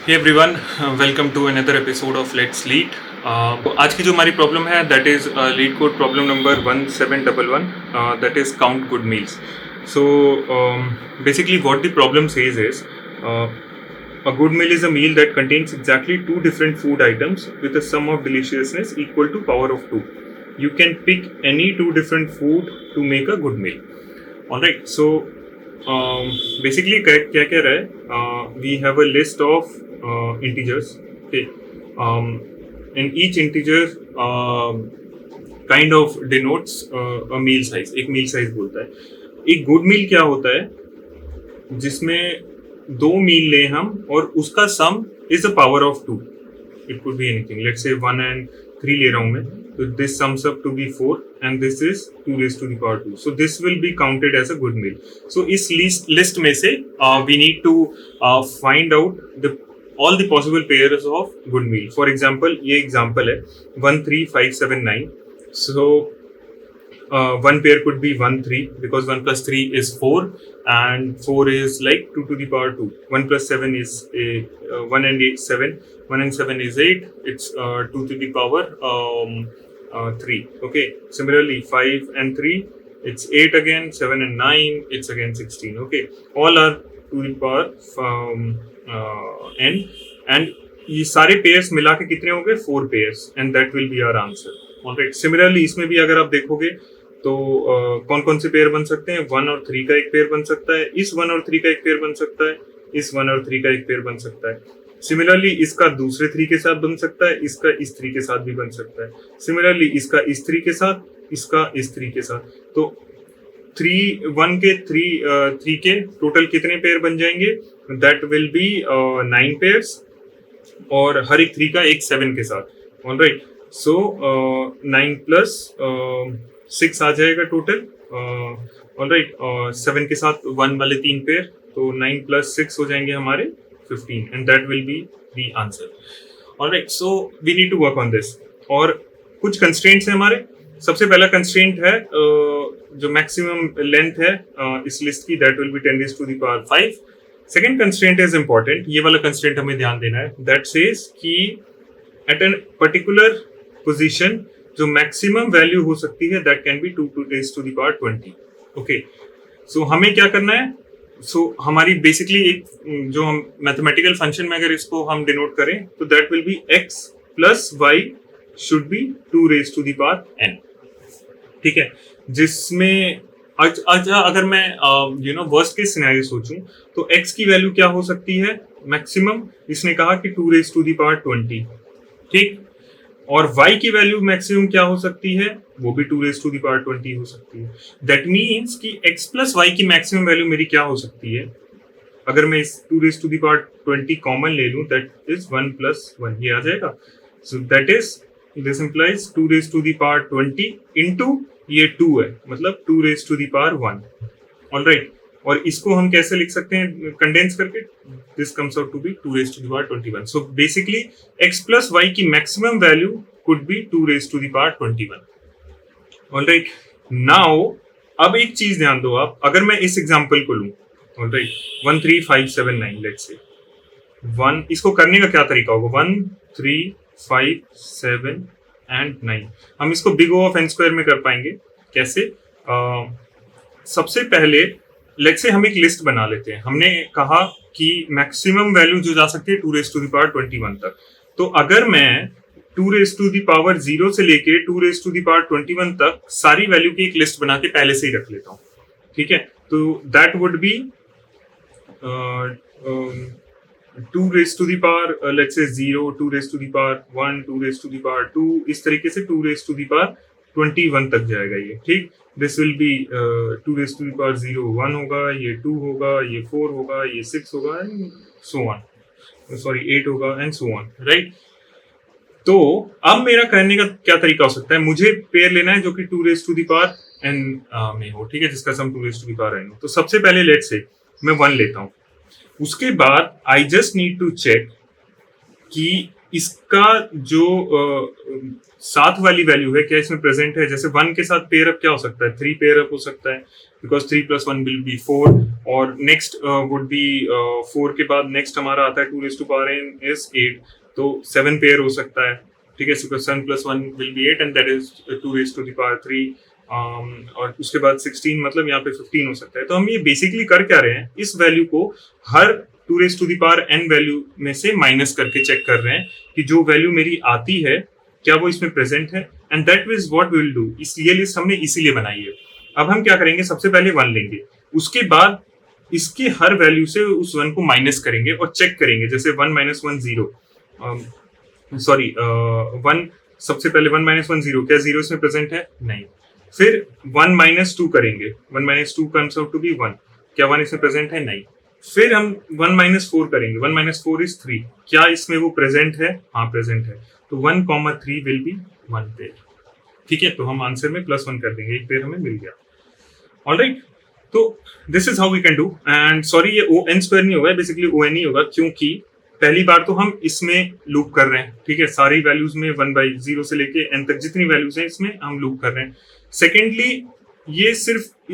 Hey everyone, welcome to another episode of let's lead. तो आज की जो हमारी प्रॉब्लम है that is LeetCode problem number 1711, that is count good meals. So basically what the problem says is a good meal is a meal that contains exactly two different food items with a sum of deliciousness equal to power of 2. You can pick any two different food to make a good meal. Alright, so basically क्या कह रहा है, we have a list of integers. Okay, and each integer kind of denotes a meal size. एक meal size बोलता है। एक good meal क्या होता है जिसमें दो मील ले हम और उसका sum is the power of 2. It could be anything, let's say 1 and 3 ले रहा हूं मैं, तो this sums up to be 4 and this is 2 raised to the power 2. So this will be counted as a good meal. So इस list में से we need to find out the all the possible pairs of good meal. For example, ये example है 1 3 5 7 9. So one pair could be 1 3 because 1 plus 3 is 4 and 4 is like 2 to the power 2. 1 plus 7 is 1 and 8 7. 1 and 7 is 8. It's 2 to the power 3. Okay, similarly 5 and 3 it's 8 again. 7 and 9 it's again 16. Okay, all are to the power n and ये सारे pairs मिला के कितने हो गए 4 pairs and that will be our answer. Alright, similarly इसमें भी अगर आप देखोगे तो कौन कौन से पेयर बन सकते हैं, 1 और 3 का एक पेयर बन सकता है, इस 1 और 3 का एक पेयर बन सकता है, इस 1 और 3 का एक पेयर बन सकता है। सिमिलरली इसका दूसरे 3 के साथ बन सकता है, इसका इस 3 के साथ भी बन सकता है। सिमिलरली इसका इस 3 के साथ, इसका इस 3 के साथ। तो 1 के 3 के टोटल कितने पेयर बन जाएंगे, दैट विल बी 9 पेयर्स और हर एक 3 का एक 7 के साथ। ऑलराइट, सो 9 प्लस 6 आ जाएगा टोटल। ऑलराइट, 7 के साथ 1 वाले 3 पेयर, तो 9 प्लस 6 हो जाएंगे हमारे 15 and that will be the answer. Alright, so we need to work on this. और कुछ कंस्ट्रेंट्स हैं हमारे। सबसे पहला कंस्ट्रेंट है जो मैक्सिमम लेंथ है इस लिस्ट की, that will be 10 raised to the power 5. Second constraint is important, ये वाला कंस्ट्रेंट हमें ध्यान देना है, दैट सेज कि एट एन पर्टिकुलर पोजीशन जो मैक्सिमम वैल्यू हो सकती है that can be 2 raised to the power 20. Okay, so हमें क्या करना है, सो हमारी बेसिकली एक जो हम मैथमेटिकल फंक्शन में अगर इसको हम डिनोट करें तो that will B x plus why should be 2 raised to the power n. ठीक है, जिसमें अच्छा अगर मैं वर्स्ट केस सिनेरियो सोचूं तो x की वैल्यू क्या हो सकती है मैक्सिमम, इसने कहा कि 2 raised to the power 20. ठीक, और y की वैल्यू मैक्सिमम क्या हो सकती है, वो भी 2 raised to the power 20 हो सकती है। दैट मीन्स कि x प्लस y की मैक्सिमम वैल्यू मेरी क्या हो सकती है, अगर मैं इस 2 raised to the power 20 common ले लूं दैट इज 1 प्लस 1, ये आ जाएगा। So that is this implies 2 raised to the power 20 into ये 2 है, मतलब 2 raised to the power 1. Alright, और इसको हम कैसे लिख सकते हैं कंडेंस करके, this comes out to be 2 raised to the power 21. So basically x plus y की maximum value could be 2 raised to the power 21. Alright, now अब एक चीज ध्यान दो आप, अगर मैं इस एग्जांपल को लूं, ऑलराइट 1 3 5 7 9, लेट्स से 1, इसको करने का क्या तरीका होगा, 1 3 5 7 एंड 9, हम इसको big O of n square में कर पाएंगे कैसे? सबसे पहले लेट्स से हम एक लिस्ट बना लेते हैं। हमने कहा कि मैक्सिमम वैल्यू जो जा सकती है 2 raised to the power 21 तक, तो अगर मैं 2 raised to the power 0 से लेके 2 raised to the power 21 तक सारी वैल्यू की एक लिस्ट बना के पहले से ही रख लेता हूँ। ठीक है, तो that would be 2 raised to the power let's say 0, 2 raised to the power 1, 2 raised to the power 2, इस तरीके से 2 raised to the power 21 तक जाएगा ये। ठीक, this will be 2 raised to the power 0 1 होगा, ये 2 होगा, ये 4 होगा, ये 6 होगा एंड सो ऑन, सॉरी 8 होगा एंड सो ऑन। राइट, तो अब मेरा करने का क्या तरीका हो सकता है, मुझे पेयर लेना है जो कि 2 raised to the power n में हो, ठीक है, जिसका सम 2 raised to the power n हो। तो सबसे पहले लेट्स से मैं 1 लेता हूँ, उसके बाद I just need to check कि इसका जो साथ वाली वैल्यू है क्या इसमें प्रेजेंट है? जैसे 1 के साथ पेयर अप क्या हो सकता है? 3 पेयर अप हो सकता है, बिकॉज 3 प्लस 1 विल बी 4, और नेक्स्ट वुड बी 4 के बाद नेक्स्ट हमारा आता है 2 raise to power n is 8, तो 7 पेयर हो सकता है, ठीक है, because 7 plus 1 will be 8 and that is 2 raise to the power 3, और उसके बाद 16, मतलब यहाँ पे 15 हो सकता है। तो हम ये बेसिकली कर क्या रहे हैं, इस वैल्यू को हर 2 raise to the power n value में से माइनस करके चेक कर रहे हैं कि जो वैल्यू मेरी आती है क्या वो इसमें प्रेजेंट है, and that is what we will do. ये लिस्ट हमने इसीलिए बनाई है। अब हम क्या करेंगे, सबसे पहले 1 लेंगे, उसके बाद इसके हर वैल्यू से उस 1 को माइनस करेंगे और चेक करेंगे, जैसे 1 माइनस 1 0, सॉरी 1, सबसे पहले 1 माइनस 1 0, क्या 0 इसमें प्रेजेंट है? नहीं। फिर 1 माइनस 2 करेंगे, 1 minus 2 comes out to be 1, क्या 1 इसमें प्रेजेंट है? नहीं। फिर हम 1 माइनस 4 करेंगे, 1 माइनस 4 इज 3, क्या इसमें वो प्रेजेंट है? हाँ प्रेजेंट है, तो 1 कॉमा 3 विल बी 1 पेयर, ठीक है, तो हम आंसर में +1 कर देंगे, एक पेयर हमें मिल गया। ऑलराइट, तो this is how we can do, and sorry ये ओ एन स्क्वायर नहीं होगा, बेसिकली ओ एन ही होगा, क्योंकि पहली बार तो हम इसमें लूप कर रहे हैं, ठीक है, सारी वैल्यूज में 1/0 से लेके n तक जितनी वैल्यूज हैं इसमें हम लूप कर रहे हैं। सेकेंडली ये सिर्फ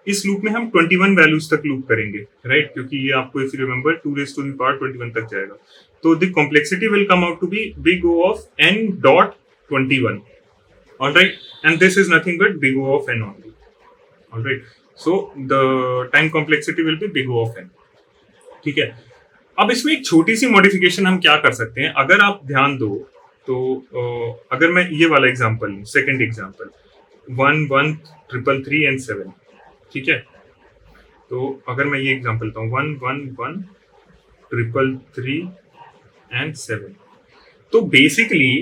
इस लूप में हम 21 वैल्यूज तक लूप करेंगे, राइट, क्योंकि ये आपको if you remember 2 raise to the power 21 तक जाएगा, तो the complexity will come out to be big O of n dot 21, alright, and this is nothing but big O of n only, alright, so the time complexity will be big O of n, ठीक है। अब इसमें एक छोटी सी modification हम क्या कर सकते हैं, अगर आप ध्यान दो तो अगर मैं ये वाला एग्जांपल लूं, सेकंड एग्जांपल 1 1 3 3 एंड 7, ठीक है, तो अगर मैं ये एग्जांपल लेता हूँ 1 1 1 3 3 एंड 7, तो बेसिकली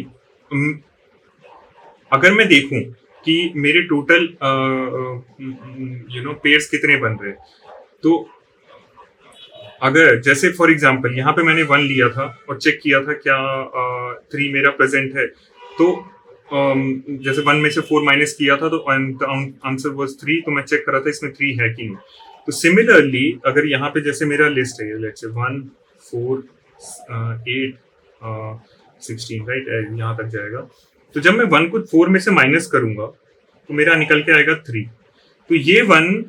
अगर मैं देखूं कि मेरे टोटल पेयर्स कितने बन रहे हैं, तो अगर जैसे फॉर एग्जांपल यहाँ पे मैंने 1 लिया था और चेक किया था क्या 3 मेरा प्रेजेंट है, तो जैसे 1 में से 4 माइनस किया था तो आंसर वाज 3, तो मैं चेक कर रहा था इसमें 3 है कि नहीं। तो सिमिलरली अगर यहाँ पे जैसे मेरा लिस्ट है, लेट्स से 1 4 8 16, राइट, यहाँ तक जाएगा, तो जब मैं 1 को 4 में से माइनस करूंगा तो मेरा निकल के आएगा 3, तो ये 1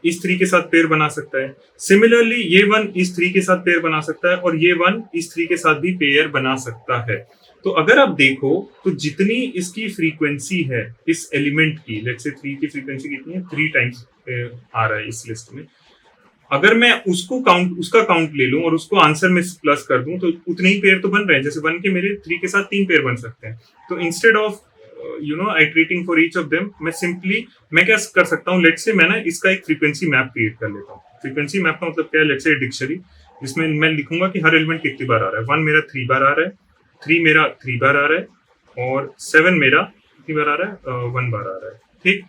इस 3 के साथ पेयर बना सकता है, सिमिलरली ये 1 इस 3 के साथ पेयर बना सकता है, और ये 1 इस 3 के साथ भी पेयर बना सकता है। तो अगर आप देखो तो जितनी इसकी फ्रीक्वेंसी है इस एलिमेंट की, लेट्स से 3 की फ्रीक्वेंसी कितनी है, 3 टाइम्स आ रहा है इस लिस्ट में, अगर मैं उसका काउंट ले लूं और उसको आंसर में प्लस कर दूं तो उतने ही पेयर तो बन रहे हैं, जैसे 1 के मेरे 3 के साथ 3 पेयर बन सकते हैं। तो instead of iterating for each of them, मैं क्या कर सकता हूँ, लेट्स से मैं ना इसका एक फ्रीक्वेंसी मैप क्रिएट कर लेता हूँ। फ्रीक्वेंसी मैप का मतलब क्या है, लेट्स से डिक्शनरी, जिसमें मैं लिखूंगा कि हर एलिमेंट कितनी बार आ रहा है। 1 मेरा 3 बार आ रहा है, 3 मेरा 3 बार आ रहा है, और 7 मेरा कितनी बार आ रहा है, 1 बार आ रहा है, ठीक।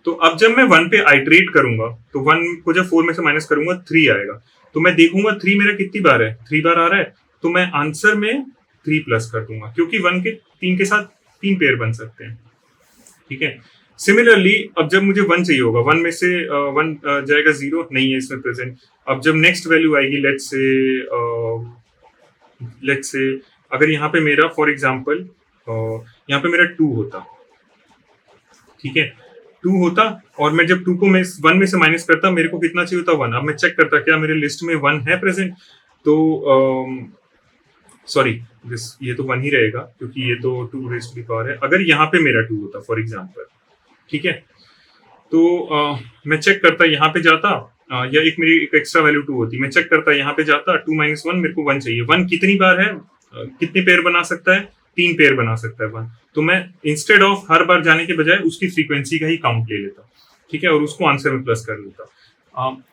तो अब जब मैं 1 पे आइटरेट करूंगा तो 1 को जब 4 में से माइनस करूंगा 3 आएगा, तो मैं देखूंगा 3 मेरा कितनी बार है, 3 बार आ रहा है, तो मैं आंसर में 3 प्लस कर दूंगा, क्योंकि 1 के 3 के साथ 3 पेयर बन सकते हैं, ठीक है। सिमिलरली अब जब मुझे 1 चाहिए होगा, 1 में से 1 जाएगा 0, नहीं है इसमें प्रेजेंट। अब जब नेक्स्ट वैल्यू आएगी, लेट्स से अगर यहाँ पे मेरा फॉर एग्जांपल यहाँ पे मेरा 2 होता, ठीक है, 2 होता, और मैं जब 2 को मैं 1 में से माइनस करता, मेरे को कितना चाहिए होता, 1। अब मैं चेक करता क्या मेरे लिस्ट में 1 है प्रेजेंट, तो सॉरी ये तो 1 ही रहेगा, क्योंकि ये तो 2 रेज़ टू द पावर है। अगर यहाँ पे मेरा 2 होता फॉर एग्जांपल, ठीक है, तो मैं चेक करता, यहाँ पे जाता, या एक मेरी एक एक्स्ट्रा वैल्यू 2 होती, मैं चेक करता, यहाँ पे जाता, 2 माइनस 1, मेरे को 1 चाहिए। 1 कितनी बार है, कितने पेयर बना सकता है, 3 पेयर बना सकता है 1। तो मैं इंस्टेड ऑफ हर बार जाने के बजाय उसकी फ्रीक्वेंसी का ही काउंट ले लेता, ठीक है, और उसको आंसर में प्लस कर लेता।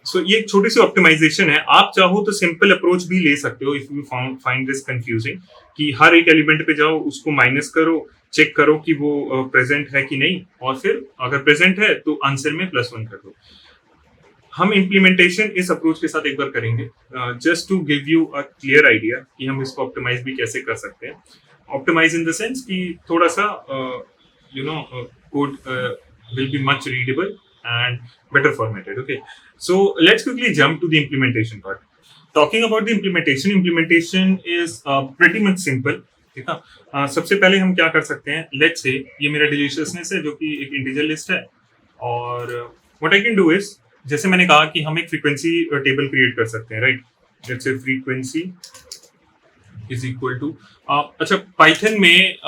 सो ये एक छोटी सी ऑप्टिमाइजेशन है। आप चाहो तो सिंपल अप्रोच भी ले सकते हो if you find this confusing, कि हर एक एलिमेंट पे जाओ, उसको माइनस करो, चेक करो कि वो प्रेजेंट है कि नहीं, और फिर अगर प्रेजेंट है तो आंसर में +1 कर दो। हम इम्प्लीमेंटेशन इस अप्रोच के साथ एक बार करेंगे, just to give you a clear idea कि हम इसको ऑप्टिमाइज भी कैसे कर सकते हैं। ऑप्टिमाइज इन द सेंस कि थोड़ा सा code will be much readable and better formatted. Okay, so let's quickly jump to the implementation part. Talking about the implementation is pretty much simple. ठीक है। सबसे पहले हम क्या कर सकते हैं, लेट्स से ये मेरा डिलीशियसनेस है जो कि एक इंटीजर लिस्ट है, और what I can do is, जैसे मैंने कहा कि हम एक फ्रीक्वेंसी टेबल क्रिएट कर सकते हैं, right. Let's say frequency is equal to, अच्छा पाइथन में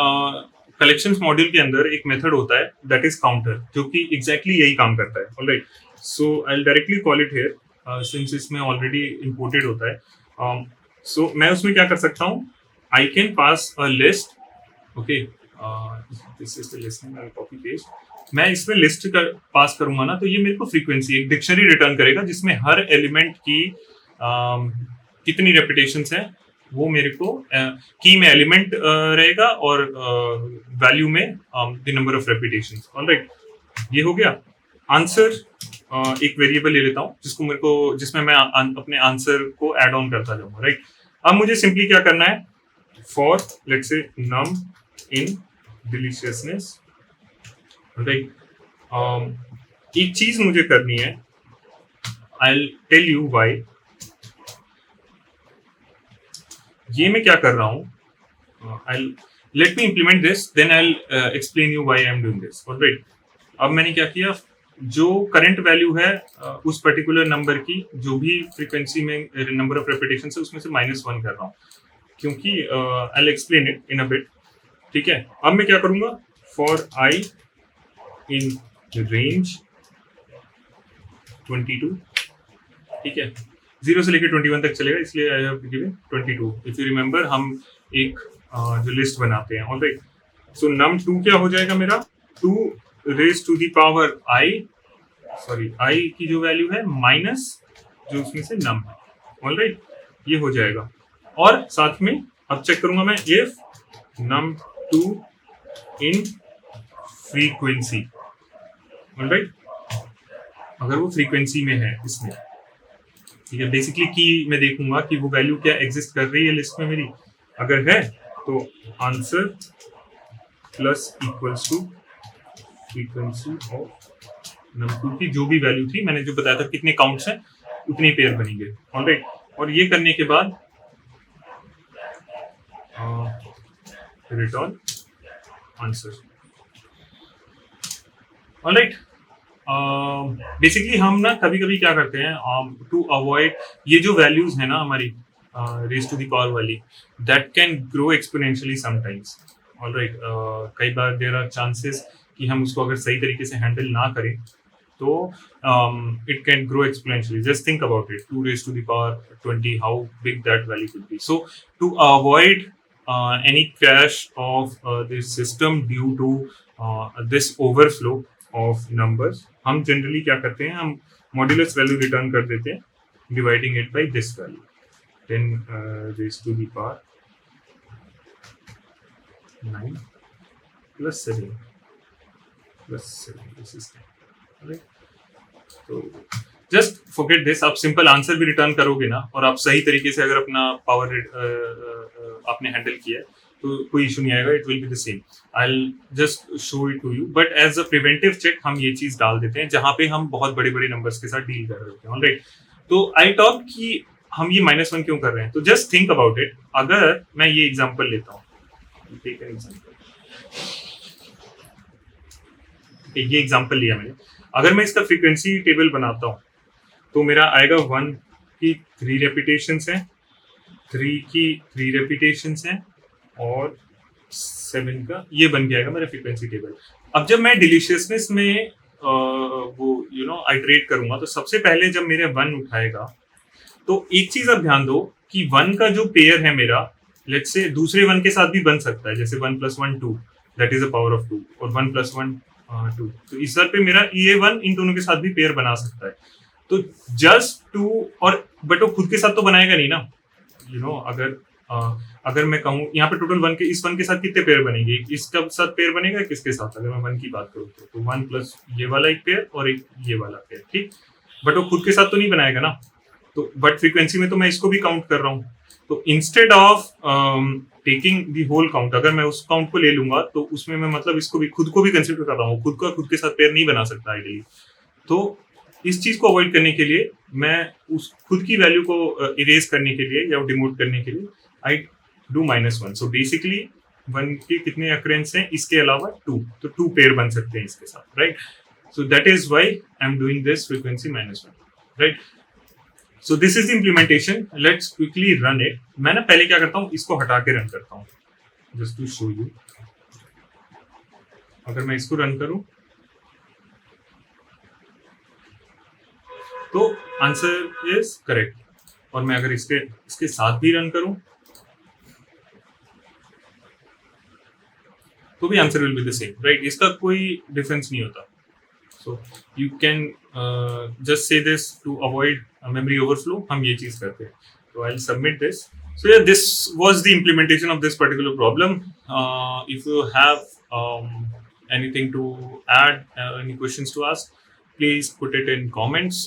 कलेक्शंस मॉड्यूल के अंदर एक मेथड होता है दैट इज काउंटर, जो कि एग्जैक्टली यही काम करता है। Alright, so I directly call it here since इसमें ऑलरेडी इंपोर्टेड होता है। सो मैं उसमें क्या कर सकता हूँ, I can pass a list, okay, this is the list, I copy paste. मैं इसमें लिस्ट का पास करूंगा ना, तो ये मेरे को फ्रीक्वेंसी एक डिक्शनरी रिटर्न करेगा जिसमें हर एलिमेंट की कितनी रेपिटेशंस है वो मेरे को की में एलिमेंट रहेगा और वैल्यू में the number of repetitions. Alright, ये हो गया आंसर। एक वेरिएबल ले लेता हूँ जिसको मेरे को, जिसमें मैं अपने आंसर को ऐड ऑन करता जाऊंगा, राइट। अब मुझे सिंपली क्या करना है, for let's say num in डिलीशियसनेस, right. एक चीज मुझे करनी है, I will tell you why. ये मैं क्या कर रहा हूँ, I let me implement this, then I will explain you why I am doing this. Alright, अब मैंने क्या किया, जो करंट वैल्यू है उस पर्टिकुलर नंबर की, जो भी फ्रीक्वेंसी में नंबर ऑफ रेपिटेशन है उसमें से -1 कर रहा हूँ, क्योंकि आई will explain it in a bit, ठीक है। अब मैं क्या करूंगा, फॉर आई इन रेंज 22, ठीक है, 0 से लेकर 21 तक चलेगा, इसलिए I have given 22। If you remember, हम एक जो लिस्ट बनाते हैं। ऑलराइट, सो num2 क्या हो जाएगा मेरा, 2 raise to the power i, sorry i की जो वैल्यू है माइनस जो उसमें से num है। ऑलराइट, ये हो जाएगा। और साथ में अब चेक करूंगा मैं, if num2 in frequency, alright, अगर वो फ्रीक्वेंसी में है इसमें, ठीक है, बेसिकली की मैं देखूंगा कि वो वैल्यू क्या एग्जिस्ट कर रही है लिस्ट में मेरी, अगर है तो answer plus equals to frequency of num2 की जो भी वैल्यू थी, मैंने जो बताया था कितने काउंट्स हैं उतने पेयर बनेंगे। ऑलराइट, और ये करने के बाद रिटर्न आंसर। ऑलराइट, बेसिकली हम ना कभी कभी क्या करते हैं, टू अवॉइड ये जो वैल्यूज है ना हमारी रेज टू द पावर वाली, that can grow exponentially sometimes. Alright, कई बार देयर आर चांसेस कि हम उसको अगर सही तरीके से हैंडल ना करें तो it can grow exponentially. Just think about it, 2 raised to the power 20, how big that value could be. So to avoid any crash of this system due to this overflow of numbers, हम generally क्या करते हैं, हम modulus value return कर देते हैं, dividing it by this value, 10 raised to the power 9 plus 7 plus 7, this is 10, right? तो just forget this, आप सिंपल आंसर भी रिटर्न करोगे ना, और आप सही तरीके से अगर अपना पावर आपने हैंडल किया है तो कोई इशू नहीं आएगा, it will be the same. I will just show it to you, but as a preventive check हम ये चीज डाल देते हैं जहां पे हम बहुत बड़े बड़े नंबर्स के साथ डील कर रहे होते हैं। ऑलराइट, तो आई टॉक कि हम ये -1 क्यों कर रहे हैं, तो जस्ट थिंक अबाउट इट। अगर मैं ये एग्जांपल लेता हूँ, टेक एन एग्जांपल, ये एग्जांपल लिया मैंने, अगर मैं इसका फ्रीक्वेंसी टेबल बनाता हूँ तो मेरा आएगा 1 की 3 रेपिटेशंस हैं, 3 की 3 रेपिटेशंस हैं, और 7 का ये बन जाएगा मेरा फ्रीक्वेंसी टेबल। अब जब मैं डिलीशियसनेस में वो आइटरेट करूंगा, तो सबसे पहले जब मेरे 1 उठाएगा, तो एक चीज आप ध्यान दो कि 1 का जो पेयर है मेरा, लेट्स से दूसरे 1 के साथ भी बन सकता है, जैसे 1 + 1 2, that is a power of 2, और 1 + 1 2, तो इस तरह पे मेरा ये 1 इन दोनों के साथ भी पेयर बना सकता है। तो जस्ट टू, और बट वो खुद के साथ तो बनाएगा नहीं ना, अगर मैं कहूँ यहाँ पे टोटल 1 के, इस 1 के साथ कितने पेयर बनेंगे, इसका साथ पेयर बनेगा किसके साथ, अगर मैं 1 की बात करूँ तो 1 प्लस ये वाला एक पेयर और एक ये वाला पेयर, ठीक, बट वो खुद के साथ तो नहीं बनाएगा ना, तो बट फ्रीक्वेंसी में तो मैं इसको भी काउंट कर रहा हूँ। तो instead of taking the whole count, अगर मैं उस काउंट को ले लूंगा तो उसमें मैं मतलब इसको भी, खुद को भी कंसिडर कर रहा हूँ, खुद के साथ पेयर नहीं बना सकता आइडियली। तो इस चीज को अवॉइड करने के लिए मैं उस खुद की वैल्यू को इरेज करने के लिए या डिमोट करने के लिए आई डू -1। सो बेसिकली 1 के कितने अक्रेंस हैं, इसके अलावा 2, तो 2 पेयर बन सकते हैं इसके साथ, right? So that is why I am doing this frequency -1, right? So this is the implementation. Let's quickly run it. मैं ना पहले क्या करता हूँ, इसको हटा के रन करता हूँ जस्ट टू शो यू. अगर मैं इसको रन करूं तो आंसर इज करेक्ट, और मैं अगर इसके साथ भी रन करूं तो भी answer will be the same, right? इसका कोई डिफरेंस नहीं होता. So you can just say this to avoid memory overflow. हम ये चीज करते हैं. तो I will submit this. So yeah, this was the implementation of this particular problem. If you have anything to add, any questions to ask, please put it in comments.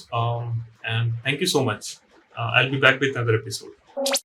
And thank you so much. I'll be back with another episode.